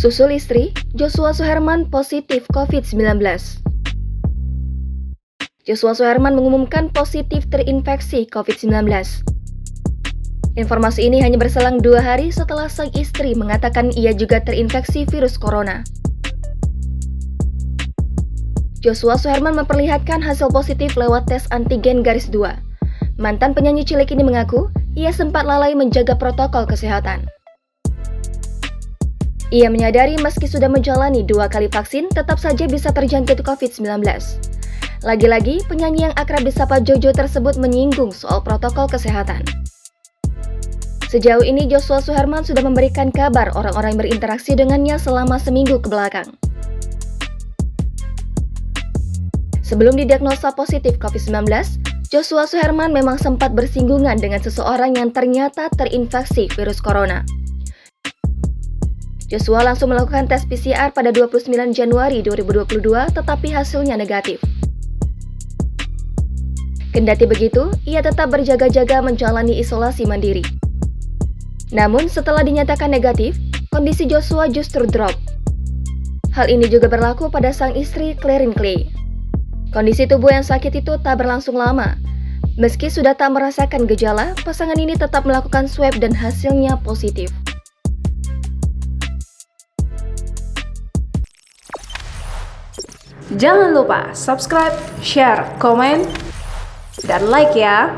Susul istri, Joshua Suherman positif COVID-19. Joshua Suherman mengumumkan positif terinfeksi COVID-19. Informasi ini hanya berselang 2 hari setelah sang istri mengatakan ia juga terinfeksi virus corona. Joshua Suherman memperlihatkan hasil positif lewat tes antigen _2. Mantan penyanyi cilik ini mengaku ia sempat lalai menjaga protokol kesehatan. Ia menyadari meski sudah menjalani 2 kali vaksin, tetap saja bisa terjangkit COVID-19. Lagi-lagi, penyanyi yang akrab disapa Jojo tersebut menyinggung soal protokol kesehatan. Sejauh ini, Joshua Suherman sudah memberikan kabar orang-orang yang berinteraksi dengannya selama seminggu kebelakang. Sebelum didiagnosa positif COVID-19, Joshua Suherman memang sempat bersinggungan dengan seseorang yang ternyata terinfeksi virus corona. Joshua langsung melakukan tes PCR pada 29 Januari 2022, tetapi hasilnya negatif. Kendati begitu, ia tetap berjaga-jaga menjalani isolasi mandiri. Namun, setelah dinyatakan negatif, kondisi Joshua justru drop. Hal ini juga berlaku pada sang istri, Clarin Clay. Kondisi tubuh yang sakit itu tak berlangsung lama. Meski sudah tak merasakan gejala, pasangan ini tetap melakukan swab dan hasilnya positif. Jangan lupa subscribe, share, komen, dan like ya!